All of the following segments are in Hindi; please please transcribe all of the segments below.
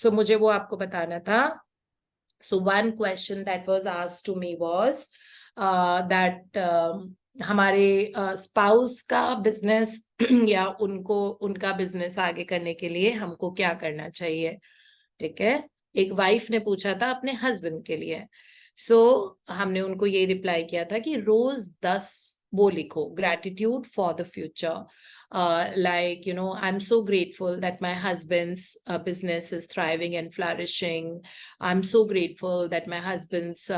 सो मुझे वो आपको बताना था. So one question that was asked to me was that हमारे स्पाउस का बिजनेस या उनका बिजनेस आगे करने के लिए हमको क्या करना चाहिए. ठीक है, एक वाइफ ने पूछा था अपने हस्बैंड के लिए. हमने उनको ये रिप्लाई किया था कि रोज 10 वो लिखो, gratitude for the future. Like, I'm so grateful that my husband's business is thriving and flourishing. I'm so grateful that my husband's,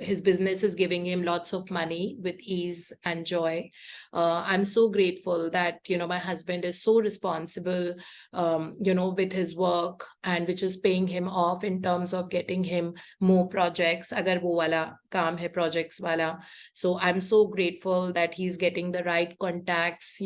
his business is giving him lots of money with ease and joy. I'm so grateful that, my husband is so responsible, with his work, and which is paying him off in terms of getting him more projects. Agar wo wala kaam hai, projects wala. So I'm so grateful that he's getting the right contacts,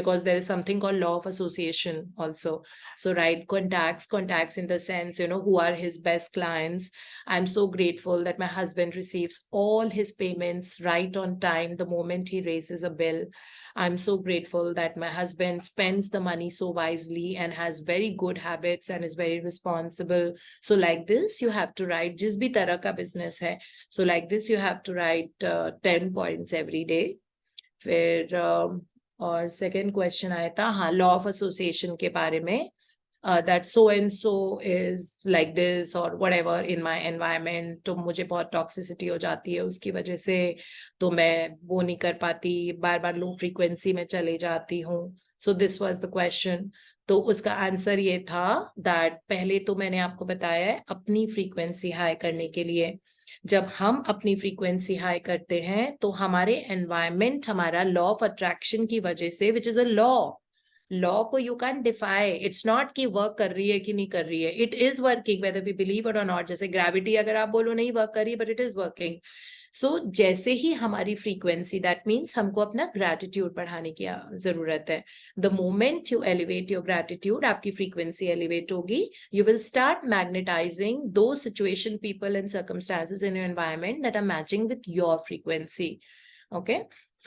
because there is something called law of association also. So right contacts in the sense, who are his best clients. I'm so grateful that my husband receives all his payments right on time the moment he raises a bill. I'm so grateful that my husband spends the money so wisely and has very good habits and is very responsible. So like this, you have to write, जिस भी तरह का business है. So like this, you have to write 10 points every day. फिर और second question आया था, हाँ, law of association के बारे में. That so and so is like this or whatever in my environment, तो मुझे बहुत toxicity हो जाती है उसकी वजह से, तो मैं वो नहीं कर पाती, बार बार लो फ्रीक्वेंसी में चले जाती हूँ. So this was the question. तो उसका आंसर ये था that पहले तो मैंने आपको बताया है अपनी फ्रीक्वेंसी हाई करने के लिए. जब हम अपनी फ्रीक्वेंसी हाई करते हैं तो हमारे एनवायरमेंट हमारा लॉ ऑफ अट्रैक्शन की वजह से, विच इज अ लॉ को you can defy. It's not कि वर्क कर रही है कि नहीं कर रही है, it is working whether we believe it और नॉट. जैसे ग्रेविटी अगर आप बोलो नहीं वर्क कर रही but it is working. So जैसे ही हमारी फ्रीक्वेंसी, दैट मीन्स हमको अपना ग्रैटिट्यूड बढ़ाने की जरूरत है. The moment you elevate your gratitude, आपकी फ्रीक्वेंसी एलिवेट होगी. You will start magnetizing those situation, people and circumstances in your environment that are matching with your frequency. Okay,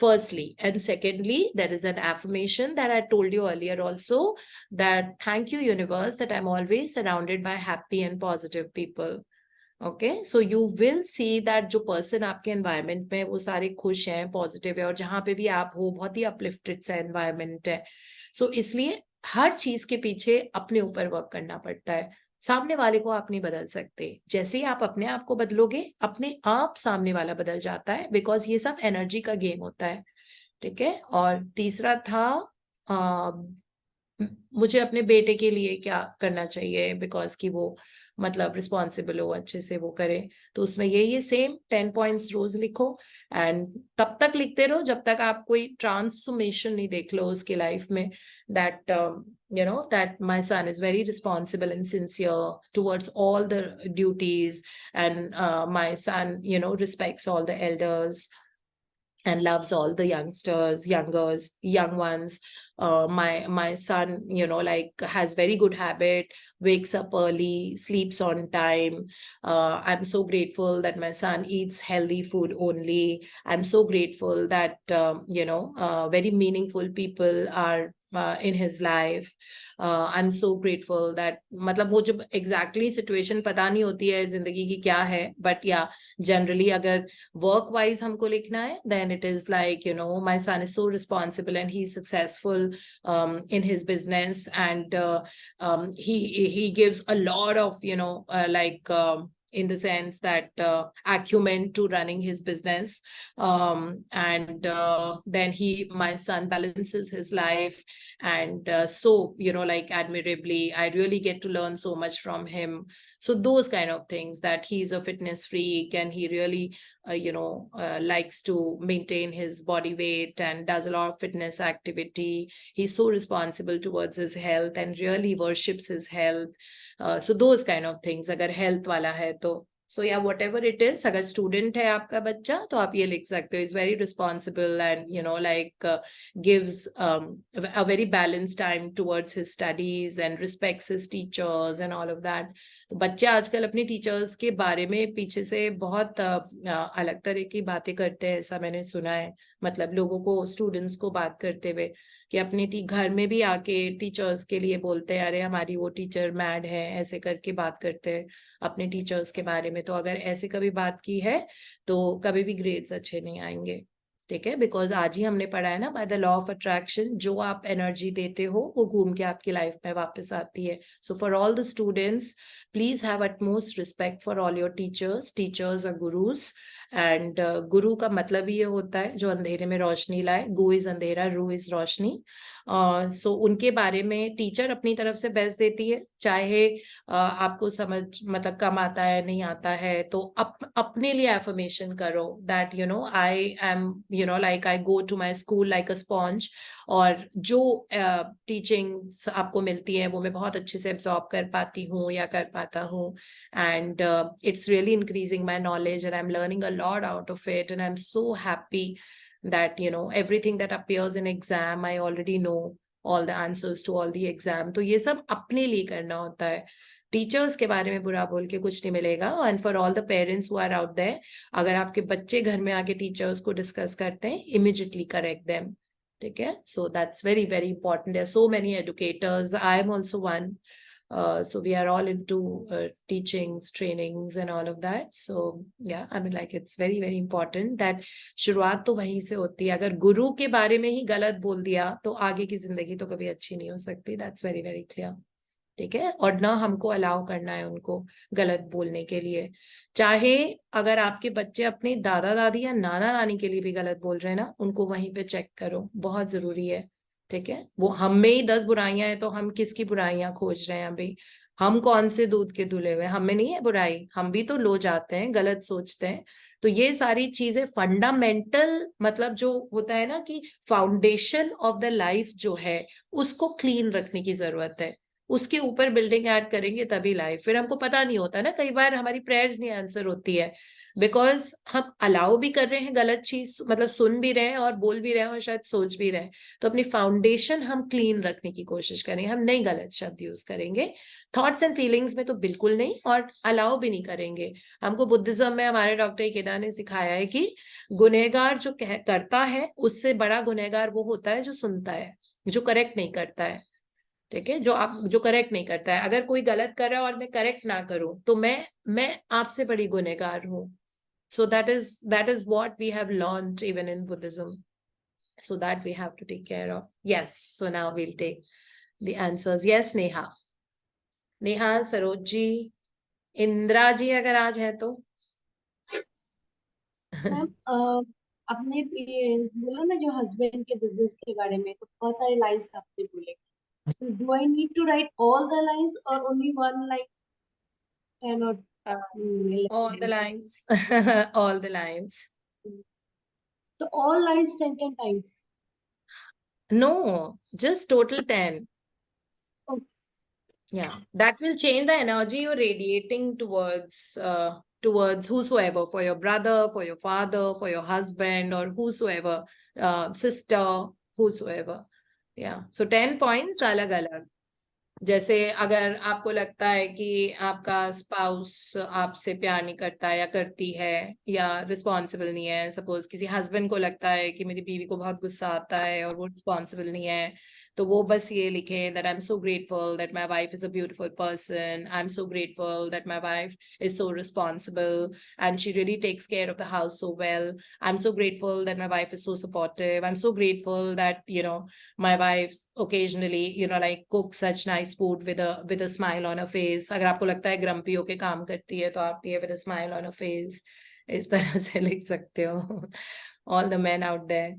firstly. And secondly, there is an affirmation that I told you earlier also, that thank you universe that I'm always surrounded by happy and positive people. Okay, so you will see that जो person आपके environment में वो सारे खुश हैं, positive है, और जहाँ पे भी आप हो बहुत ही uplifted सा environment है. So इसलिए हर चीज के पीछे अपने ऊपर वर्क करना पड़ता है. सामने वाले को आप नहीं बदल सकते. जैसे ही आप अपने आप को बदलोगे, अपने आप सामने वाला बदल जाता है, बिकॉज ये सब एनर्जी का गेम होता है. ठीक है. और तीसरा था मुझे अपने बेटे के लिए क्या करना चाहिए, बिकॉज कि वो मतलब रिस्पॉन्सिबल हो, अच्छे से वो करे. तो उसमें ये सेम 10 पॉइंट्स रोज लिखो, एंड तब तक लिखते रहो जब तक आप कोई ट्रांसफॉर्मेशन नहीं देख लो उसके लाइफ में. That that my son is very responsible and sincere towards all the duties, and my son respects all the elders and loves all the young ones. My son like has very good habit, wakes up early, sleeps on time. I'm so grateful that my son eats healthy food only. I'm so grateful that very meaningful people are in his life. I'm so grateful that मतलब वो जब exactly situation पता नहीं होती है जिंदगी की क्या है, but yeah, generally अगर work wise हमको लिखना है, then it is like my son is so responsible and he's successful in his business, and he gives a lot of in the sense that acumen to running his business, and then my son balances his life, and so like admirably. I really get to learn so much from him. So those kind of things, that he's a fitness freak and he really likes to maintain his body weight and does a lot of fitness activity. He's so responsible towards his health and really worships his health. So those kind of things, अगर health वाला है तो. So yeah, whatever it is, अगर student है आपका बच्चा तो आप ये लिख सकते हो. Is very responsible and gives a very balanced time towards his studies and respects his teachers and all of that. तो बच्चे आजकल अपने टीचर्स के बारे में पीछे से बहुत अलग तरह की बातें करते हैं, ऐसा मैंने सुना है. मतलब लोगों को, स्टूडेंट्स को बात करते हुए कि अपने घर में भी आके टीचर्स के लिए बोलते हैं, अरे हमारी वो टीचर मैड है, ऐसे करके बात करते हैं अपने टीचर्स के बारे में। तो अगर ऐसे कभी बात की है तो कभी भी ग्रेड्स अच्छे नहीं आएंगे, ठीक है? बिकॉज आज ही हमने पढ़ा है ना, by the law of attraction, जो आप एनर्जी देते हो वो घूम के आपकी लाइफ में वापस आती है। So for all the students, please have utmost respect for all your teachers. Teachers are gurus, and guru का मतलब ही ये होता है जो अंधेरे में रोशनी लाए। गु इज अंधेरा, रू इज रोशनी। सो उनके बारे में टीचर अपनी तरफ से बेस्ट देती है, चाहे आपको समझ मतलब कम आता है नहीं आता है, तो अपने लिए एफर्मेशन करो that you know I am you know like I go to my school like a sponge, और जो टीचिंग्स आपको मिलती है वो मैं बहुत अच्छे से एब्जॉर्ब कर पाती हूँ या कर पाता हूँ, and it's really increasing my knowledge and I'm learning a lot out of it, and I'm so happy that you know everything that appears in exam I already know all the answers to all the exam। तो ये सब अपने लिए करना होता है, टीचर्स के बारे में बुरा बोल के कुछ नहीं मिलेगा। And for all the parents who are out there, अगर आपके बच्चे घर में आके टीचर्स को डिस्कस करते हैं, इमिजिएटली करेक्ट देम, ठीक है? So that's very very important. There are so many educators, I am also one. So we are all into teachings, trainings and all of that. So yeah, I mean like it's very very important that शुरुआत तो वहीं से होती है। अगर गुरु के बारे में ही गलत बोल दिया तो आगे की जिंदगी तो कभी अच्छी नहीं हो सकती। That's very very clear, ठीक है? और ना हमको अलाउ करना है उनको गलत बोलने के लिए। चाहे अगर आपके बच्चे अपने दादा दादी या नाना नानी के लिए भी गलत बोल रहे हैं ना, उनको वहीं पे चेक करो, बहुत जरूरी है, ठीक है? वो हम में ही 10 बुराइयां हैं तो हम किसकी बुराइयां खोज रहे हैं अभी? हम कौन से दूध के धुले हुए? हम में नहीं है बुराई, हम भी तो लो जाते हैं, गलत सोचते हैं। तो ये सारी चीजें फंडामेंटल, मतलब जो होता है ना कि फाउंडेशन ऑफ द लाइफ जो है उसको क्लीन रखने की जरूरत है। उसके ऊपर बिल्डिंग ऐड करेंगे तभी लाइफ। फिर हमको पता नहीं होता ना, कई बार हमारी प्रेयर्स नहीं आंसर होती है बिकॉज हम अलाउ भी कर रहे हैं गलत चीज, मतलब सुन भी रहे हैं और बोल भी रहे हैं और शायद सोच भी रहे हैं। तो अपनी फाउंडेशन हम क्लीन रखने की कोशिश करें, हम नहीं गलत शब्द यूज करेंगे थॉट्स एंड फीलिंग्स में, तो बिल्कुल नहीं, और अलाउ भी नहीं करेंगे। हमको बुद्धिज्म में हमारे डॉक्टर इकेदा ने सिखाया है कि गुनहगार जो करता है उससे बड़ा गुनहगार वो होता है जो सुनता है, जो करेक्ट नहीं करता है, ठीक है? जो करेक्ट नहीं करता है। अगर कोई गलत कर रहा है और मैं करेक्ट ना करूं तो मैं आपसे बड़ी गुनहगार हूं। So that is what we have learned even in Buddhism. So that we have to take care of. Yes. So now we'll take the answers. Yes, Neha. Neha, Saroj ji, Indra ji अगर आज है तो। मैम आपने ये बोला ना जो हस्बैंड के बिजनेस के बारे में, तो बहुत सारे लाइंस आपने बोले, do I need to write all the lines और ओनली वन लाइन, टेन और All the lines. All the lines. तो all lines 10 times? No, just total 10. Yeah, that will change the energy you're radiating towards whosoever, for your brother, for your father, for your husband, or whosoever, sister, whosoever. Yeah, so 10 points अलग अलग। जैसे अगर आपको लगता है कि आपका स्पाउस आपसे प्यार नहीं करता या करती है या रिस्पॉन्सिबल नहीं है, सपोज किसी हस्बैंड को लगता है कि मेरी बीवी को बहुत गुस्सा आता है और वो रिस्पॉन्सिबल नहीं है, तो वो बस ये लिखे that I am so grateful that my wife is a beautiful person, I am so grateful that my wife is so responsible and she really takes care of the house so well, I am so grateful that my wife is so supportive, I am so grateful that you know my wife occasionally like cook such nice food with a smile on her face। अगर आपको लगता है ग्रम्पी होके काम करती है तो आप ये with a smile on her face इस तरह से लिख सकते हो। all the men out there,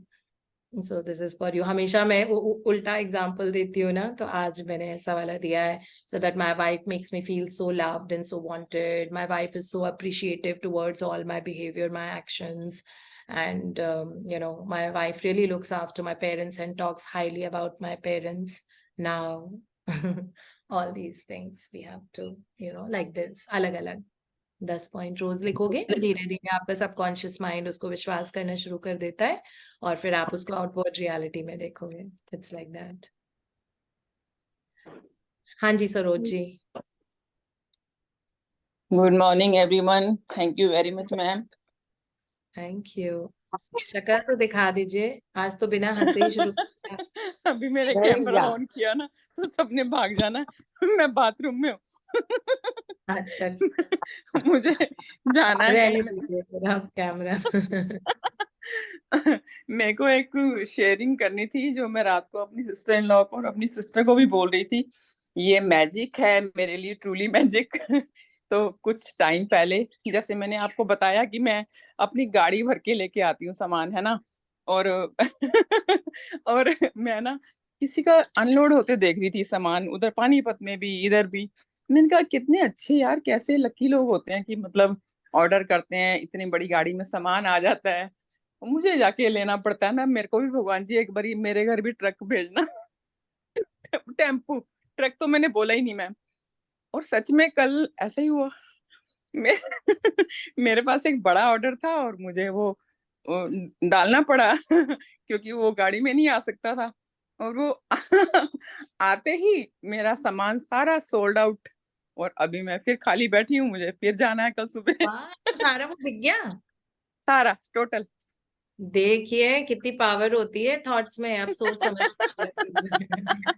so this is for you। हमेशा मैं उल्टा एग्जाम्पल देती हूँ ना, तो आज मैंने ऐसा वाला दिया है, so that my wife makes me feel so loved and so wanted, my wife is so appreciative towards all my behavior, my actions, and my wife really looks after my parents and talks highly about my parents now। all these things we have to like this अलग अलग 10 पॉइंट रोज लिखोगे, धीरे धीरे आपका सबकॉन्शियस माइंड उसको विश्वास करना शुरू कर देता है और फिर आप उसको आउटवर्ड रियलिटी में देखोगे। It's like that. हाँ जी Saroj ji. Good morning everyone, thank you very much ma'am. Thank you. शक्ल तो दिखा दीजिए, आज तो बिना हंसे ही शुरू किया। अभी मेरे नहीं कैमरा जा ऑन किया ना तो सबने भाग जाना, मैं बाथरूम में हूँ। अच्छा, मुझे जाना है रहने कहीं। दीजिए फिर आप कैमरा। मेरे को एक शेयरिंग करनी थी जो मैं रात को अपनी सिस्टर इन लॉ को और अपनी सिस्टर को भी बोल रही थी। ये मैजिक है मेरे लिए, ट्रूली मैजिक। तो कुछ टाइम पहले, जैसे मैंने आपको बताया कि मैं अपनी गाड़ी भर के लेके आती हूँ सामान, है ना, और और मैं ना किसी का अनलोड होते देख रही थी सामान, उधर पानीपत में भी इधर भी। मैंने कहा कितने अच्छे यार, कैसे लकी लोग होते हैं कि मतलब ऑर्डर करते हैं, इतनी बड़ी गाड़ी में सामान आ जाता है, मुझे जाके लेना पड़ता है। मैं, मेरे को भी भगवान जी एक बारी मेरे घर भी ट्रक भेजना। टेम्पू, ट्रक तो मैंने बोला ही नहीं मैम। और सच में कल ऐसा ही हुआ। मैं मेरे पास एक बड़ा ऑर्डर था और मुझे वो डालना पड़ा क्योंकि वो गाड़ी में नहीं आ सकता था। और वो आते ही मेरा सामान सारा सोल्ड आउट, और अभी मैं फिर खाली बैठी हूँ, मुझे फिर जाना है कल सुबह। वाह, सारा वो दिख गया। सारा टोटल। देखिए कितनी पावर होती है थॉट्स में, अब सोच समझ के।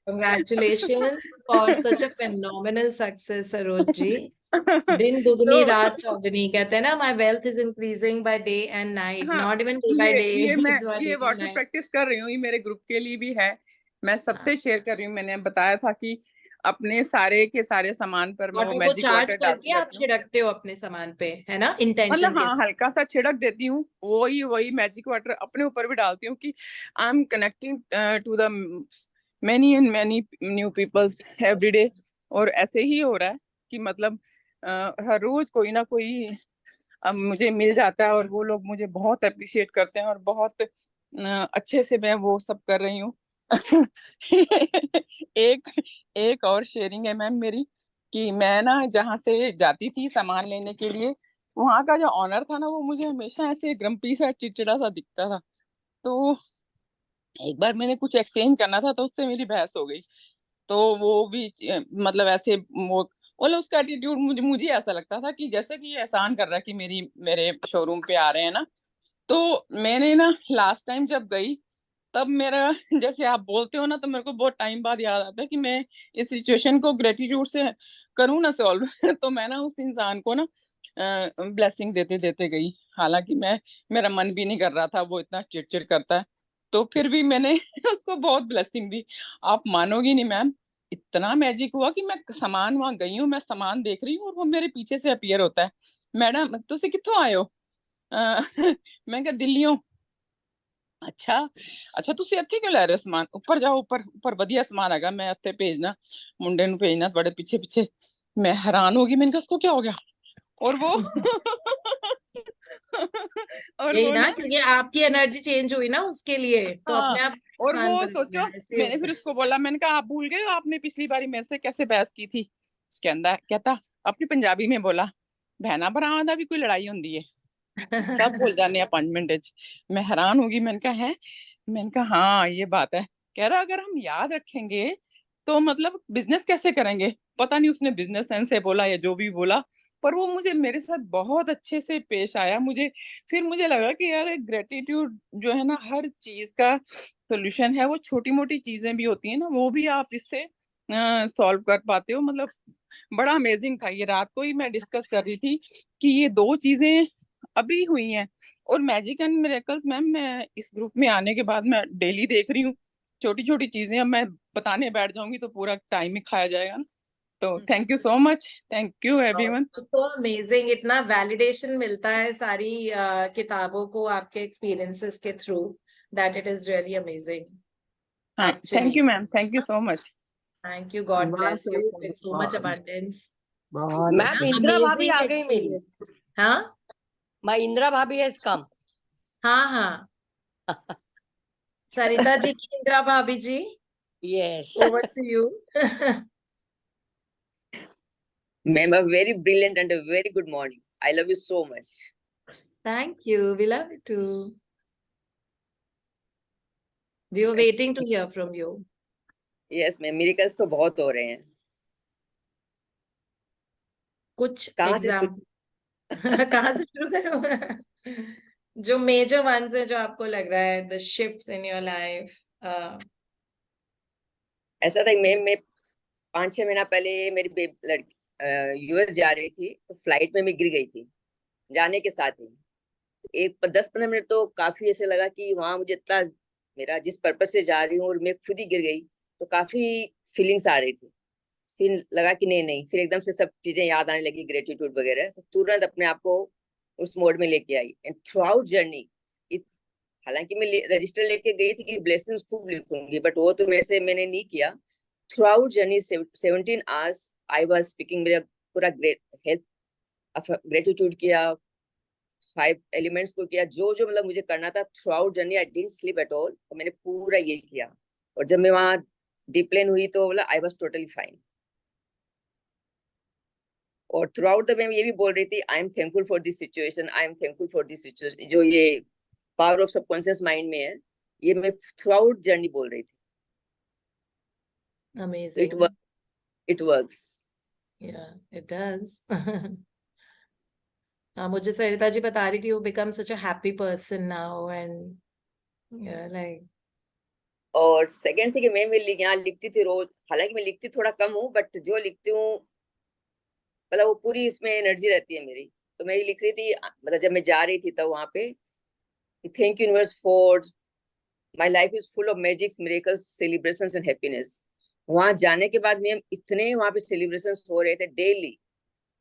Congratulations for such a phenomenal success, Saroj ji. दिन दुगनी तो रात चौगनी, कहते हैं ना, my wealth is increasing by day and night, हाँ, not even day by day, मैं it's by ये day and water night. Practice कर रही हूँ, ये मेरे ग्रुप के लिए भी है, मैं सबसे शेयर कर रही हूँ। मैंने बताया था कि अपने सारे के सारे सामान पर मैं वो वाटर को मैजिक चार्ज वाटर करके डालती आप रहती हूँ। छिड़कते हो अपने सामान पे, है ना, मतलब इंटेंशन के हाँ, साथ। हल्का सा छिड़क देती हूँ, वही वही मैजिक वाटर अपने ऊपर भी डालती हूँ कि I am connecting to the many and many new peoples every day. और ऐसे ही हो रहा है कि मतलब हर रोज कोई ना कोई अब मुझे मिल जाता है, और वो लोग मुझे बहुत अप्रिशिएट करते हैं, और बहुत अच्छे से मैं वो सब कर रही हूँ। एक एक और शेयरिंग है मैम मेरी, कि मैं ना जहाँ से जाती थी सामान लेने के लिए, वहां का जो ऑनर था ना, वो मुझे हमेशा ऐसे ग्रम्पी सा, चिड़चिड़ा सा दिखता था। तो एक बार मैंने कुछ एक्सचेंज करना था, तो उससे मेरी बहस हो गई। तो वो भी मतलब ऐसे वो बोले, उसका एटीट्यूड मुझे मुझे ऐसा लगता था कि जैसे कि ये एहसान कर रहा है कि मेरे शोरूम पे आ रहे हैं ना। तो मैंने ना लास्ट टाइम जब गई, तब मेरा जैसे आप बोलते हो ना, तो मेरे को बहुत टाइम बाद याद आता है कि मैं इस सिचुएशन को ग्रेटिट्यूड से करूँ ना सॉल्व। तो मैं ना उस इंसान को ना ब्लेसिंग देते देते गई, हालांकि मेरा मन भी नहीं कर रहा था, वो इतना चिड़चिड़ करता है। तो फिर भी मैंने उसको बहुत ब्लेसिंग दी। आप मानोगी नहीं मैम, इतना मैजिक हुआ कि मैं सामान वहां गई हूँ, मैं सामान देख रही हूँ और वो मेरे पीछे से अपीयर होता है। मैडम तुसी कित्थों आए हो? मैं क्या दिल्लियों। अच्छा, अच्छा ਤੁਸੀਂ ਇੱਥੇ ਕਿਉਂ ਲੈ ਰਹੇ ਹੋ ਸਮਾਨ? ਉੱਪਰ ਜਾਓ, ਉੱਪਰ ਉੱਪਰ ਵਧੀਆ ਸਮਾਨ ਹੈਗਾ, ਮੈਂ ਇੱਥੇ ਭੇਜਣਾ, ਮੁੰਡੇ ਨੂੰ ਭੇਜਣਾ ਤੁਹਾਡੇ ਪਿੱਛੇ ਪਿੱਛੇ। मैं हैरान होगी, मैंने कहा इसको क्या हो गया? और वो और यही वो ना, ना, क्योंकि आपकी एनर्जी चेंज हुई ना उसके लिए, तो हाँ, अपने आप और इंसान वो बदल सोचो, गया, ऐसे ही मैंने होता फिर उसको बोला, मैंने कहा आप भूल गए हो आपने पिछली बारी मेरे से कैसे बहस की थी? कहता अपनी पंजाबी में बोला, बहना भरावां दा भी कोई लड़ाई होंदी है, है। सब भूल जाने हैं 5 मिनट च। मैं हैरान होगी, मैंने कहा है, मैंने कहा हाँ ये बात है। कह रहा अगर हम याद रखेंगे तो मतलब बिजनेस कैसे करेंगे? पता नहीं उसने बिजनेस सेंस से बोला या जो भी बोला, पर वो मुझे मेरे साथ बहुत अच्छे से पेश आया। मुझे फिर मुझे लगा कि यार ग्रेटिट्यूड जो है ना, हर चीज का सोल्यूशन है। वो छोटी मोटी चीजें भी होती है ना, वो भी आप इससे सॉल्व कर पाते हो। मतलब बड़ा अमेजिंग था। ये रात को ही मैं डिस्कस कर रही थी कि ये दो चीजें अभी हुई हैं। और मैजिक एंड मिरेकल्स मैम, मैं इस ग्रुप में आने के बाद मैं डेली देख रही हूँ छोटी छोटी चीजें। अब मैं बताने बैठ जाऊंगी तो पूरा टाइम ही खाया जाएगा ना। तो thank you so much, thank you everyone. तो अमेजिंग, इतना वैलिडेशन मिलता है सारी किताबों को आपके एक्सपीरियंसेस के through, that it is really amazing हाँ, thank actually. You ma'am, thank you so much. Thank you, God बस bless you with so much abundance. बहुत मैम इंदिरा भाभी अमेजिंग आ गई मेरी। एक्सपीरियंस। हाँ माय इंदिरा भाभी हैज कम। हाँ हाँ, सरिता जी की इंदिरा भाभी ji, yes. Over to you. Ma'am, a very brilliant and a very good morning. I love you so much. Thank you, we love you too. We were waiting to hear from you. Yes, ma'am. Miracles तो बहुत हो रहे हैं। कुछ कहाँ से एग्जाम कहाँ से शुरू करो? जो मेजर वंस है जो आपको लग रहा है the shifts in your life? ऐसा था कि मैं 5-6 महीना पहले मेरी लड़की यूएस जा रही थी, तो फ्लाइट में मैं गिर गई थी जाने के साथ ही। एक 10-15 मिनट तो काफी ऐसे लगा कि वहां मुझे इतना, मेरा जिस पर्पज से जा रही हूँ और मैं खुद ही गिर गई, तो काफी फीलिंग्स आ रही थी। फिर लगा कि नहीं नहीं, फिर एकदम से सब चीजें याद आने लगी, ग्रेटिट्यूड वगैरह, तो तुरंत अपने आप को उस मोड में लेके आई। एंड थ्रू आउट जर्नी, हालांकि मैं रजिस्टर लेके गई थी कि ब्लेसिंग्स खूब लिखूंगी, बट वो तो मैंने नहीं किया। Through out journey 17 hours I was speaking, मेरा पूरा ग्रेटिट्यूड किया, 5 एलिमेंट्स को किया, जो जो मतलब मुझे करना था। Through out journey I didn't sleep at all, तो मैंने पूरा ये किया। और जब मैं वहां डिप्लेन हुई तो बोला आई वाज टोटली फाइन। और थ्रू आउट द मैं ये भी बोल रही थी, I am thankful for this situation, I am thankful for this situation. जो ये पावर ऑफ सबकॉन्शियस माइंड में है, ये मैं थ्रू आउट जर्नी बोल रही थी। Amazing. It works. Yeah, it does. मुझे सरिता जी बता रही थी वो become such a happy person now and like और सेकंड थी कि मैं यहाँ लिखती थी रोज, हालांकि मैं लिखती थोड़ा कम हूँ, बट जो लिखती हूँ मतलब वो पूरी इसमें एनर्जी रहती है मेरी। तो मैं लिख रही थी, मतलब जब मैं जा रही थी तब वहां पे, thank you universe for my life is full of magics, miracles, celebrations and happiness. वहां जाने के बाद में इतने वहां पे सेलिब्रेशंस हो रहे थे डेली।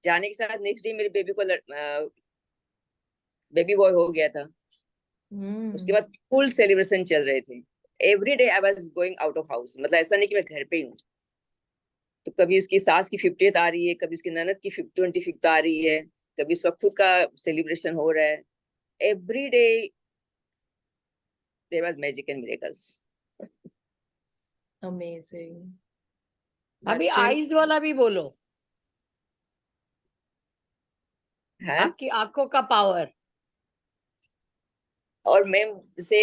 जाने के साथ नेक्स्ट डे मेरे बेबी को बेबी बॉय हो गया था। उसके बाद फुल सेलिब्रेशन चल रहे थे। Every day I was going out of house, मतलब ऐसा नहीं कि मैं घर पे ही हूँ। तो कभी उसकी सास की 50th आ रही है, कभी उसकी ननद की 25th आ रही है, कभी उसका खुद का सेलिब्रेशन हो रहा है। Every day there was magic and miracles. amazing. अभी That's really आईज वाला भी बोलो, है। आपकी आंखों का पावर। और मैं से,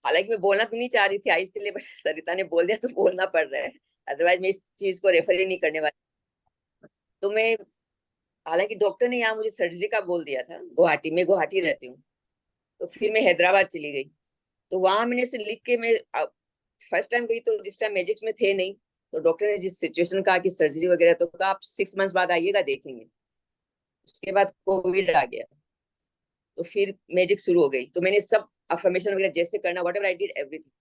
हालांकि मैं बोलना तो नहीं चाह रही थी आइस के लिए, बट सरिता ने बोल दिया तो बोलना पड़ रहा है, अदरवाइज मैं इस चीज को रेफर ही नहीं करने वाली। तो मैं, हालांकि डॉक्टर ने यहाँ मुझे सर्जरी का बोल दिया था, गुवाहाटी में, गुवाहाटी रहती हूँ। तो फिर मैं हैदराबाद चली गई। तो वहां मैंने से लिख के, मैं फर्स्ट टाइम गई तो जिस टाइम मैजिक्स में थे नहीं, तो डॉक्टर ने जिस सिचुएशन कहा कि सर्जरी वगैरह, तो कहा आप 6 मंथ्स बाद आइएगा देखेंगे। उसके बाद कोविड आ गया, तो फिर मैजिक शुरू हो गई। तो मैंने सब अफर्मेशन वगैरह जैसे करना, व्हाटएवर आई डिड एवरीथिंग।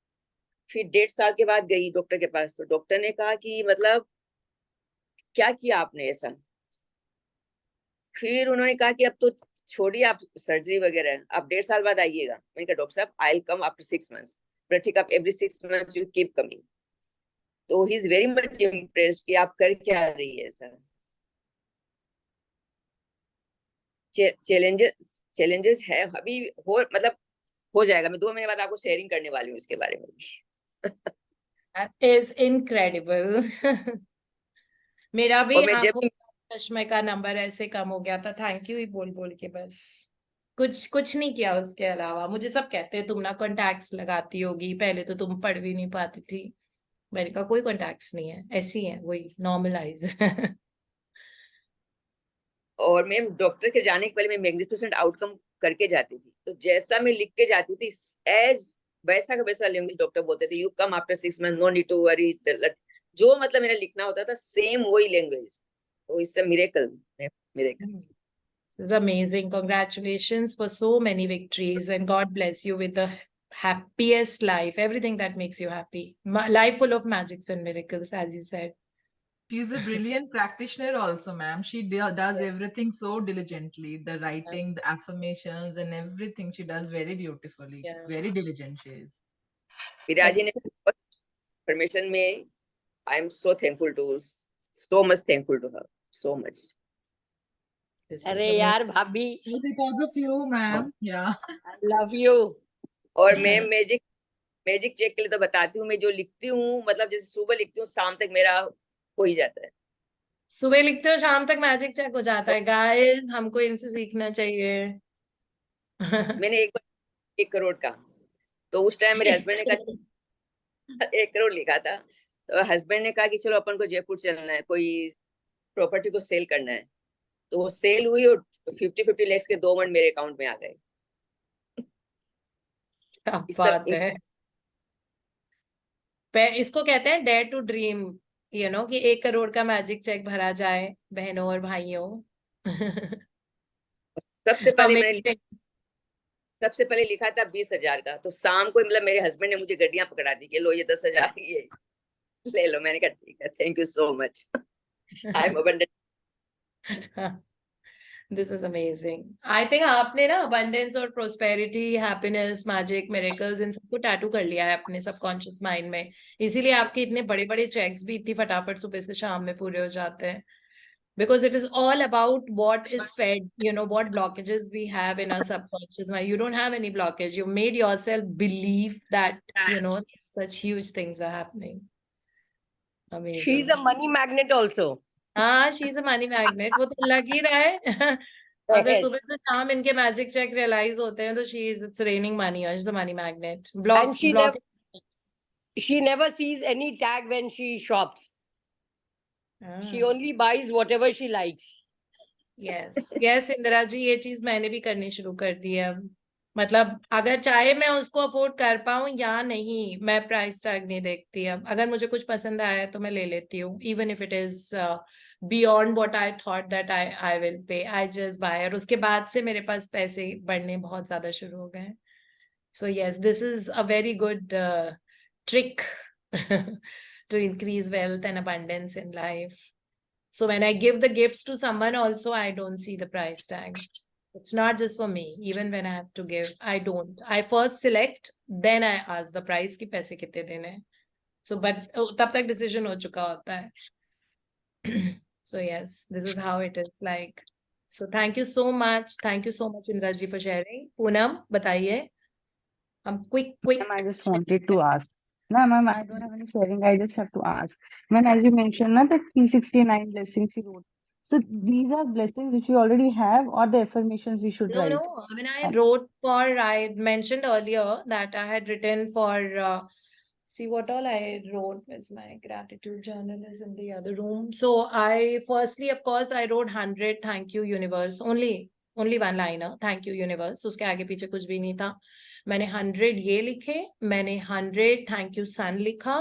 फिर 1.5 साल के बाद गई डॉक्टर के पास, तो डॉक्टर ने कहा कि मतलब क्या किया आपने ऐसा। फिर उन्होंने कहा कि अब तो छोड़िए आप सर्जरी वगैरह, आप 1.5 साल बाद आइएगा। मैंने कहा डॉक्टर साहब I will come after 6 months. But ठीक, आप every 6 months you keep coming. तो he is very much impressed कि आप कर क्या रही है सर। चैलेंजेस चैलेंजेस है अभी, हो मतलब हो जाएगा। मैं 2 महीने बाद आपको शेयरिंग करने वाली हूँ इसके बारे में भी। that is incredible. मेरा भी और मैं जब आंखों चश्मे का नंबर ऐसे कम हो गया था, थैंक यू ही बोल बोल के, बस कुछ नहीं किया उसके अलावा। मुझे सब कहते हैं तुम ना कॉन्टैक्ट्स लगाती होगी, पहले तो तुम पढ़ भी नहीं पाती थी। मैंने कहा कोई कॉन्टैक्ट्स नहीं है, ऐसी है वही नॉर्मल आइज। और मैं डॉक्टर के जाने के पहले मैं मैग्निफिसेंट आउटकम करके जाती थी। तो जैसा मैं लिख के जाती थी, एज वैसा का वैसा लैंग्वेज डॉक्टर बोलते थे, you come after 6 month, no need to worry. जो मतलब मेरा लिखना होता था सेम वही लैंग्वेज। तो इससे miracle, miracle. This is amazing. Congratulations for so many victories, and God bless you with the happiest life, everything that makes you happy. Life full of magics and miracles, as you said. She's a brilliant practitioner also, ma'am. She does everything so diligently. The writing, the affirmations and everything she does very beautifully. Yeah. Very diligent she is. विराजी ने परमिशन में, I am so thankful to, so much thankful to her, so much. This is अरे amazing. यार भाभी, All because of you, ma'am. Yeah. I love you. और मैं मैजिक चेक के लिए तो बताती हूँ, मैं जो लिखती हूँ, मतलब जैसे सुबह लिखती हूँ शाम तक मेरा हो ही जाता है। सुबह लिखते हो शाम तक मैजिक चेक हो जाता है। गाइस हमको इनसे सीखना चाहिए। मैंने एक बार 1 करोड़ का, तो उस टाइम मेरे हस्बैंड ने कहा 1 करोड़ लिखा था। तो हस्बैंड ने कहा कि चलो अपन को जयपुर चलना है, कोई प्रॉपर्टी को सेल करना है। तो वो सेल हुई और 50-50 lakhs के 2 मंथ मेरे अकाउंट में आ गए। क्या इस सब बात है। इसको कहते हैं डेयर टू ड्रीम, कि 1 करोड़ का मैजिक चेक भरा जाए बहनों और भाइयों। सबसे पहले मैंने Amazing. सबसे पहले लिखा था 20,000 का, तो शाम को मतलब मेरे हस्बैंड ने मुझे गड्डियां पकड़ा दी कि लो ये 10,000 ये ले लो। मैंने कहा ठीक है, thank you so much, I am abundant. This is amazing. I think आपने ना अबंडेंस और प्रोस्पेरिटी, हैप्पीनेस, मैजिक, मिरेकल्स इन सबको टैटू कर लिया है अपने सबकॉन्शियस माइंड में, इसीलिए आपके इतने बड़े बड़े चेक्स भी इतनी फटाफट सुबह से शाम में पूरे हो जाते हैं। Because it is all about what is fed, what blockages we have in our subconscious mind. You don't have any blockage. You made yourself believe that, such huge things are happening. Amazing. She's a money magnet also. हाँ, she's a money magnet. वो तो लग ही रहा है। अगर Yes. सुबह से शाम इनके मैजिक चेक रियलाइज होते हैं तो it's raining money. She's a money magnet. And she never sees any tag when she shops. She only buys whatever she likes. yes Indira ji, ये चीज मैंने भी करनी शुरू कर दी है। मतलब अगर चाहे मैं उसको अफोर्ड कर पाऊं या नहीं, मैं प्राइस टैग नहीं देखती। अब अगर मुझे कुछ पसंद आया तो मैं ले लेती हूँ, even if it is beyond what I thought that I will pay, I just by. और उसके बाद से मेरे पास पैसे बढ़ने बहुत ज्यादा शुरू हो गए। So yes, this is a very good trick to increase wealth and abundance in life. So when I give the gifts to someone also, I don't see the price tag. It's not just for me. Even when I have to give, I don't. I first select, then I ask the price कि पैसे कितने देने हैं. So but तब तक decision हो चुका होता है. So yes, this is how it is like. So thank you so much. Thank you so much Indra ji for sharing. Poonam, बताइए. हम quick. Ma'am, I just wanted to ask. No, ma'am, I don't have any sharing. I just have to ask. Ma'am, as you mentioned, na, the 369 blessings you wrote. So these are blessings which we already have, or the affirmations we should write? No. I mean, I mentioned earlier that I had written for, see what all I wrote was my gratitude journal is in the other room. So firstly, of course, I wrote 100 thank you universe, only one liner, thank you universe. उसके आगे पीछे कुछ भी नहीं था. मैंने 100 ये लिखे, मैंने 100 thank you sun लिखा,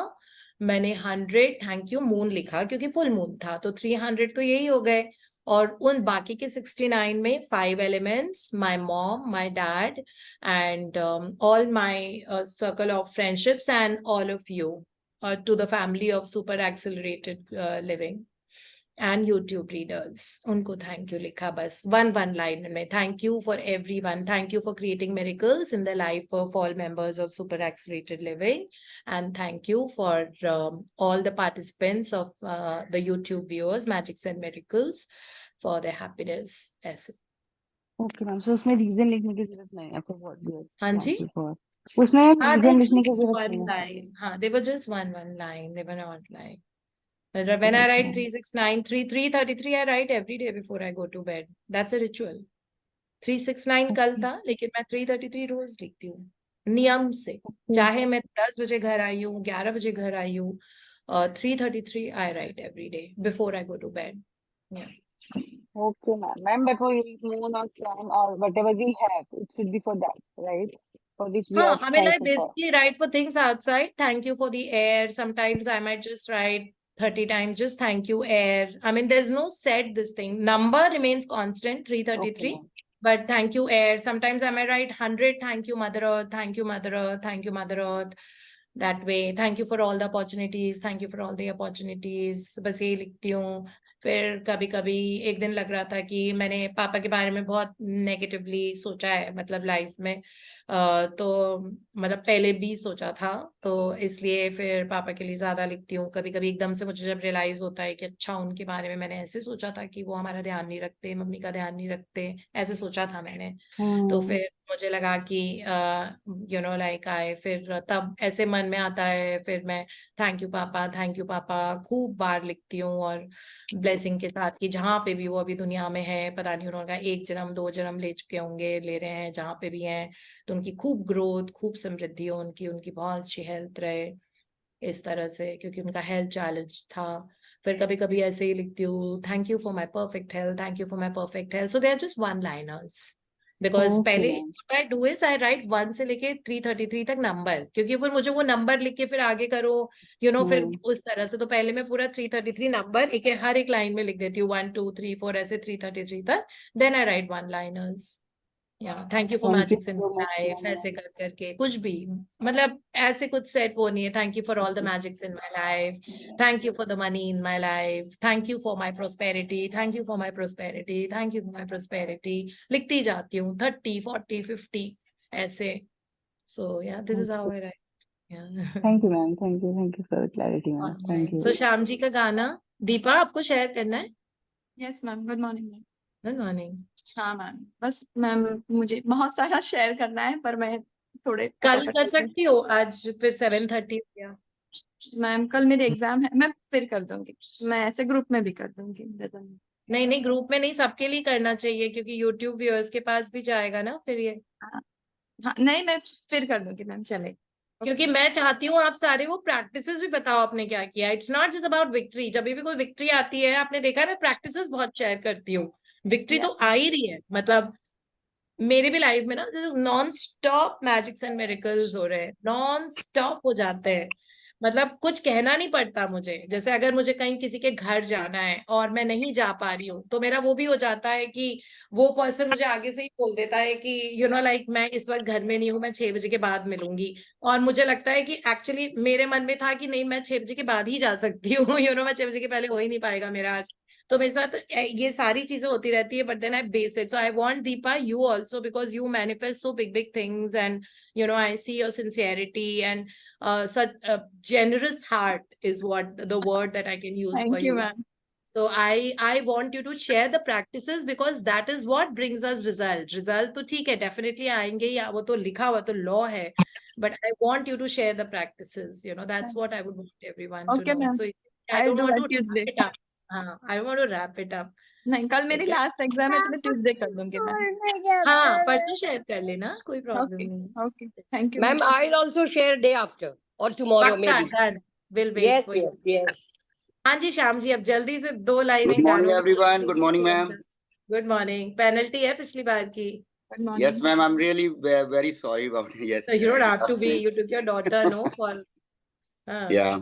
मैंने 100 thank you moon लिखा क्योंकि full moon था, तो 300 तो यही हो गए. और उन बाकी के 69 में 5 elements, my mom, my dad, and all my circle of friendships and all of you, to the family of Super Accelerated Living and YouTube readers. उनको thank you लिखा बस one line में. Thank you for everyone. Thank you for creating miracles in the life of all members of Super Accelerated Living, and thank you for all the participants of the YouTube viewers, Magics and Miracles, for their happiness. Yes. Okay, ma'am. So उसमें reason लिखने की जरूरत नहीं है for what you हाँ जी. उसमें हाँ, reason they लिखने की just जरूरत one नहीं है. line. हाँ, they were just one line. They were not like. When I write 369, 333, I write every day before I go to bed. That's a ritual. 369 कल था, लेकिन मैं 333 रोज लिखती हूँ नियम से. चाहे मैं 10 बजे घर आई हूँ, 11 बजे घर आई हूँ, 333 I write every day before I go to bed. Yeah. Okay, ma'am. Ma'am, before you eat moon or sun or whatever we have, it should be for that, right? For which we are I mean, I thankful for. basically write for things outside. Thank you for the air. Sometimes I might just write 30 times, just thank you, air. I mean, there's no set this thing. Number remains constant, 333. Okay, But thank you, air. Sometimes I might write 100, thank you, Mother Earth, thank you, Mother Earth, thank you, Mother Earth. That way, thank you for all the opportunities, thank you for all the opportunities. बस ये लिखती हूँ. फिर कभी कभी एक दिन लग रहा था कि मैंने पापा के बारे में बहुत नेगेटिवली सोचा है, मतलब लाइफ में, तो मतलब पहले भी सोचा था, तो इसलिए फिर पापा के लिए ज्यादा लिखती हूँ. कभी कभी एकदम से मुझे जब रियलाइज होता है कि अच्छा उनके बारे में मैंने ऐसे सोचा था कि वो हमारा ध्यान नहीं रखते, मम्मी का ध्यान नहीं रखते, ऐसे सोचा था मैंने. तो फिर मुझे लगा कि लाइक फिर तब ऐसे मन में आता है, फिर मैं थैंक यू पापा खूब बार लिखती हूँ, और ब्लेसिंग के साथ कि जहाँ पे भी वो अभी दुनिया में है, पता नहीं उन्होंने 1 जन्म 2 जन्म ले चुके होंगे, ले रहे हैं, जहाँ पे भी हैं, तो उनकी खूब ग्रोथ, खूब समृद्धि हो, उनकी बहुत अच्छी हेल्थ रहे, इस तरह से, क्योंकि उनका हेल्थ चैलेंज था. फिर कभी कभी ऐसे ही लिखती हूँ, thank you for my perfect health, thank you for my perfect health. So they are just one liners. Because Okay, पहले ma'am. what I do is I write 1 से लेके 333 तक नंबर, क्योंकि फिर मुझे वो नंबर लिख के फिर आगे करो, फिर उस तरह से। तो पहले मैं पूरा 333 नंबर हर एक लाइन में लिख देती हूँ, 1 2 3 4 ऐसे 333 तक, then I write one liners. Thank you for Thank you magics in so much, life, ma'am. ऐसे कर करके कुछ भी, मतलब ऐसे कुछ सेट वो नहीं है। Thank you for all the magics in my life, thank you for the money in my life, thank you for my prosperity, thank you for my prosperity, thank you for my prosperity, लिखती जाती हूँ 30 40 50 ऐसे। So yeah this is how I write. Thank you, ma'am. Thank you for the clarity, ma'am. Thank you. सो श्याम जी का गाना दीपा आपको शेयर करना है। Yes ma'am, good morning ma'am. Good morning. हाँ मैम, बस मैम मुझे बहुत सारा शेयर करना है, पर मैं थोड़े कल कर सकती हो, आज फिर 7:30 हो गया। मैम कल मेरे एग्जाम है, मैं फिर कर दूंगी, मैं ऐसे ग्रुप में भी कर दूंगी। नहीं नहीं, ग्रुप में नहीं, सबके लिए करना चाहिए, क्योंकि यूट्यूब व्यूअर्स के पास भी जाएगा ना फिर ये। हाँ नहीं, मैं फिर कर दूंगी मैम, चले। क्योंकि मैं चाहती हूँ आप सारे वो प्रैक्टिसेस भी बताओ आपने क्या किया। It's not just about victory. जब भी कोई विक्ट्री आती है, आपने देखा है मैं प्रैक्टिसेस बहुत शेयर करती हूँ। विक्ट्री तो आ ही रही है, मतलब मेरे भी लाइफ में ना non stop magics and miracles हो रहे हैं, नॉन स्टॉप हो जाते हैं। मतलब कुछ कहना नहीं पड़ता मुझे। जैसे अगर मुझे कहीं किसी के घर जाना है और मैं नहीं जा पा रही हूँ, तो मेरा वो भी हो जाता है कि वो पर्सन मुझे आगे से ही बोल देता है कि लाइक मैं इस वक्त घर में नहीं हूँ, मैं 6 बजे के बाद मिलूंगी। और मुझे लगता है कि एक्चुअली मेरे मन में था कि नहीं, मैं 6 बजे के बाद ही जा सकती हूँ। मैं 6 बजे के पहले हो ही नहीं पाएगा मेरा आज। तो मेरे साथ ये सारी चीजें होती रहती है, but then I base it. So I want Deepa you also, because you manifest so big big things, and I see your sincerity and such a generous heart is what the word that I can use for thank you you. Ma'am. So I want you to share the practices, because that is what brings us result तो ठीक है, definitely आएंगे, या वो तो लिखा हुआ तो law है, but I want you to share the practices. That's what I would want everyone to Okay, know. ma'am. So I I'll don't do want that to Tuesday. wrap it up. I don't want to wrap it up. नहीं, कल मेरी ठीक है? लास्ट एग्जाम है, तो मैं ट्यूसडे कर दूंगी मैम। हाँ, परसों शेयर कर लेना, कोई प्रॉब्लम ओके नहीं। Okay, thank you Ma'am, I'll also share day after or tomorrow पक्का maybe. Done, will wait Yes, for you. yes, yes. हाँ जी श्याम जी, अब जल्दी से 2 लाइनें Good morning, गानों everyone. Good morning, ma'am. Good morning. Penalty है पिछली बार की। Good Yes, morning. ma'am. I'm really very sorry about it. Yes. So you don't have to be. Last You took your daughter, no, for. Yeah.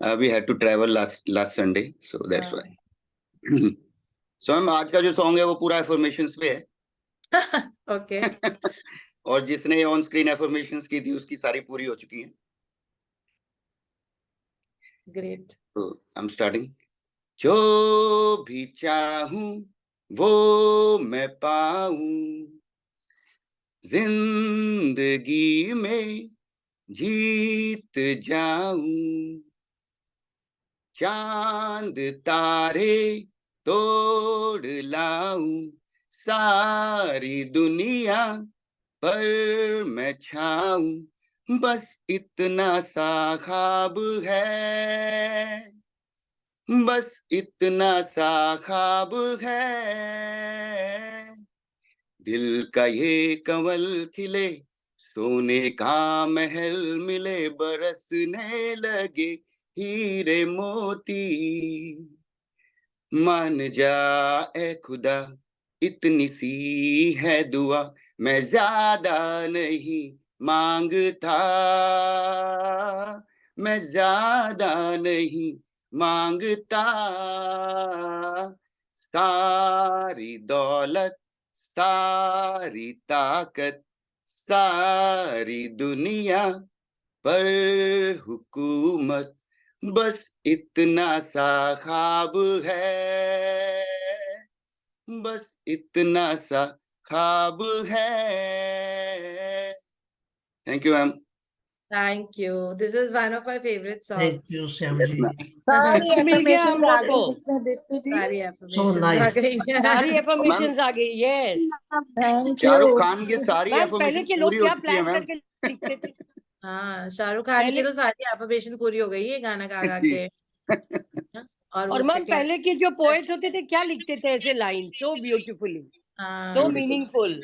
We had to travel last Sunday, so that's why. So ma'am, आज का जो सॉन्ग है वो पूरा एफर्मेशंस पे है। ओके। और जिसने ऑन स्क्रीन एफर्मेशंस की थी उसकी सारी पूरी हो चुकी हैं। ग्रेट। तो आई एम स्टार्टिंग। जो भी चाहूं वो मैं पाऊं, जिंदगी में जीत जाऊं, चांद तारे तोड़ लाऊं, सारी दुनिया पर मैं छाऊं, बस इतना सा ख्वाब है, बस इतना सा ख्वाब है, दिल का ये कंवल खिले, सोने का महल मिले, बरसने लगे हीरे मोती, मान जा ए खुदा इतनी सी है दुआ, मैं ज्यादा नहीं मांगता, मैं ज्यादा नहीं मांगता, सारी दौलत सारी ताकत सारी दुनिया पर हुकूमत, बस इतना सा ख्वाब है, बस इतना सा ख्वाब है। Thank you, ma'am. Thank you. This is one of my favorite songs. Thank you, Shyam Yes, ji. ma'am. सारी मिल गया हम affirmations आ लोग गई को। जिसमें देखती थी। सारी So affirmations आ nice. गई। सारी affirmations आ गई। Yes. Thank Shahrukh you. Khan की सारी मैम पहले एफर्मेशंस के पूरी लोग हो क्या चुकी है प्लान मैम। करके लिखते थे? हाँ, शाहरुख खान की पहले तो सारी affirmation पूरी हो गई है गाना गा गा जी। के। और और उसका मैम पहले के जो पोएट्स होते थे क्या लिखते थे ऐसे लाइन, सो ब्यूटीफुली, सो हाँ, meaningful.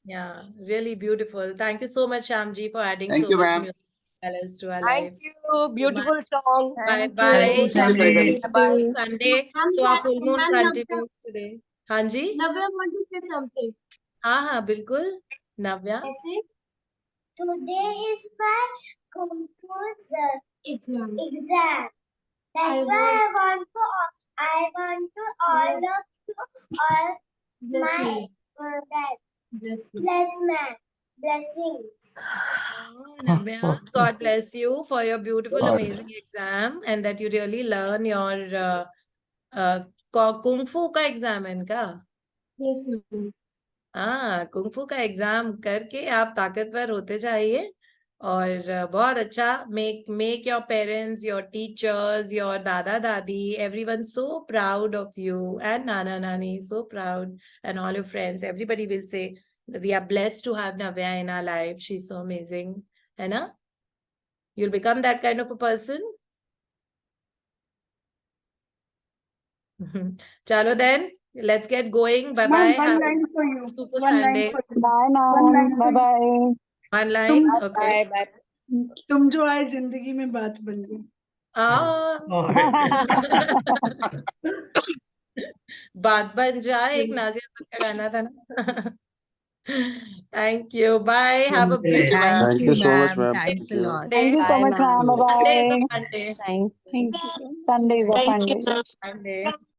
yeah, really beautiful. Thank you so much, Shyamji, for adding Thank so you, much ma'am. music balance to our life. Thank you, So much. Beautiful song. Bye Thank bye. Thank you, Thank you, Shyam ji. Shyam. Bye Sunday. Ma'am, So our full moon ma'am, continues today. हाँ जी। Navya, I want to say something. हाँ हाँ बिल्कुल नव्या। ऐसे Today is my composer exam. exam. That's I why I want to all of you all Bless my me. that Bless me. blessings. Navya, God bless you for your beautiful, God. amazing exam and that you really learn your Kung Fu का एग्जाम है इनका। Yes, ma'am. हाँ कुंग फू का एग्जाम करके आप ताकतवर होते जाइए और बहुत अच्छा make your parents, your teachers, your दादा दादी, everyone so proud of you and Nana Nani so proud and all your friends, everybody will say we are blessed to have Navya in our life. She's so amazing, है ना? You'll become that kind of a person. Chalo then, let's get going. Bye bye. Ma'am, one Have line for you. a super One line Sunday. for you. Bye, One line ma'am. for Bye you. bye. One line. तुम Okay. Bye bye. तुम जो आए जिंदगी में बात बन गई। बात बन जाए एक नाज़िया सर का गाना था ना। Thank you. Bye. Have a beautiful Thank you so much, ma'am. Thanks a lot. day. Thank you so Bye, much, ma'am. ma'am. Bye Sunday is bye. a fun day. Thank you. Sunday is a fun day. Sunday.